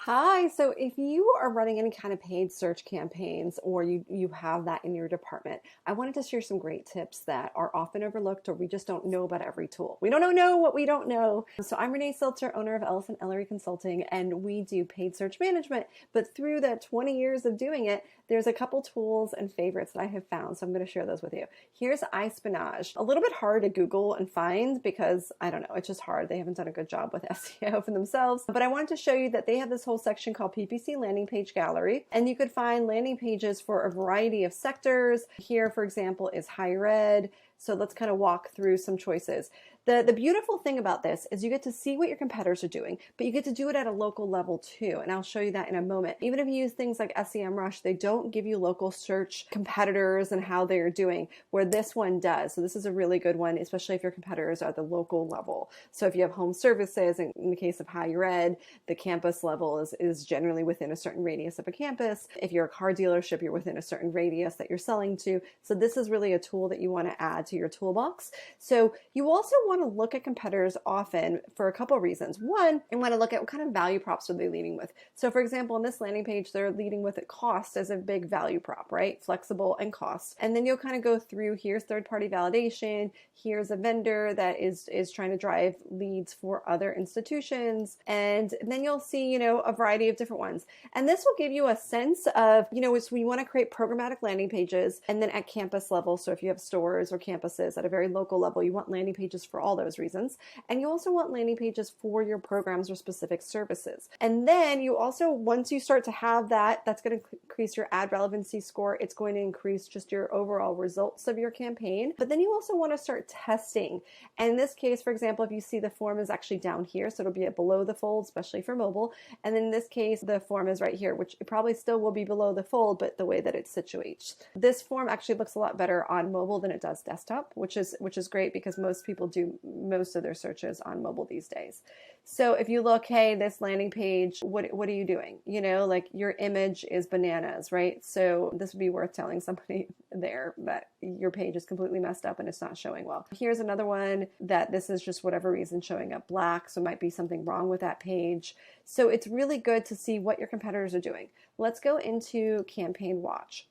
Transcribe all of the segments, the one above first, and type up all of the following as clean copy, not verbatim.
Hi, so if you are running any kind of paid search campaigns or you have that in your department, I wanted to share some great tips that are often overlooked or we just don't know about every tool. We don't know what we don't know. So I'm Renee Seltzer, owner of Ellis and Ellery Consulting, and we do paid search management. But through the 20 years of doing it, there's a couple tools and favorites that I have found. So I'm going to share those with you. Here's iSpionage. A little bit hard to Google and find because I don't know, it's just hard. They haven't done a good job with SEO for themselves. But I wanted to show you that they have this whole section called PPC Landing Page Gallery, and you could find landing pages for a variety of sectors. Here, for example, is higher ed. So let's kind of walk through some choices. The beautiful thing about this is you get to see what your competitors are doing, but you get to do it at a local level too. And I'll show you that in a moment. Even if you use things like SEMrush, they don't give you local search competitors and how they are doing, where this one does. So this is a really good one, especially if your competitors are at the local level. So if you have home services, in the case of higher ed, the campus level is generally within a certain radius of a campus. If you're a car dealership, you're within a certain radius that you're selling to. So this is really a tool that you want to add to your toolbox. So you also want to look at competitors often for a couple of reasons. One, you want to look at what kind of value props are they leading with. So for example, in this landing page, they're leading with a cost as a big value prop, right? Flexible and cost. And then you'll kind of go through, here's third-party validation, here's a vendor that is trying to drive leads for other institutions. And then you'll see, a variety of different ones. And this will give you a sense of, it's when you want to create programmatic landing pages and then at campus level. So if you have stores or campuses at a very local level, you want landing pages for all those reasons. And you also want landing pages for your programs or specific services. And then you also, once you start to have that, that's going to increase your ad relevancy score. It's going to increase just your overall results of your campaign. But then you also want to start testing. And in this case, for example, if you see the form is actually down here, so it'll be below the fold, especially for mobile. And then in this case, the form is right here, which it probably still will be below the fold, but the way that it situates. This form actually looks a lot better on mobile than it does desktop, which is great because most people do most of their searches on mobile these days. So if you look, hey, this landing page, what are you doing? Like your image is bananas, right? So this would be worth telling somebody there that your page is completely messed up and it's not showing well. Here's another one that this is just whatever reason showing up black, so it might be something wrong with that page. So it's really good to see what your competitors are doing. Let's go into Campaign Watch.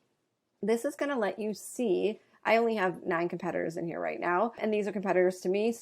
This is going to let you see, I only have 9 competitors in here right now, and these are competitors to me.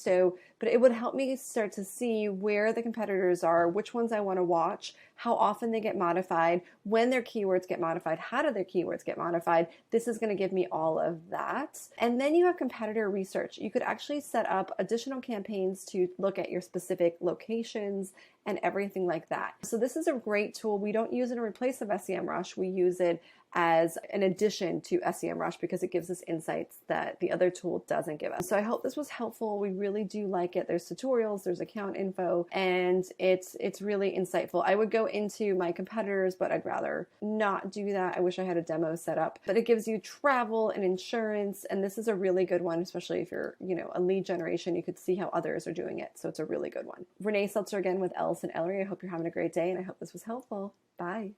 But it would help me start to see where the competitors are, which ones I want to watch, how often they get modified, when their keywords get modified, how do their keywords get modified. This is going to give me all of that. And then you have competitor research. You could actually set up additional campaigns to look at your specific locations and everything like that. So this is a great tool. We don't use it in place of SEMrush. We use it as an addition to SEMrush because it gives us insights that the other tool doesn't give us. So I hope this was helpful. We really do like it. There's tutorials, there's account info, and it's really insightful. I would go into my competitors, but I'd rather not do that. I wish I had a demo set up, but it gives you travel and insurance, and this is a really good one, especially if you're, a lead generation. You could see how others are doing it, so it's a really good one. Renee Seltzer again with Ellis and Ellery. I hope you're having a great day, and I hope this was helpful. Bye.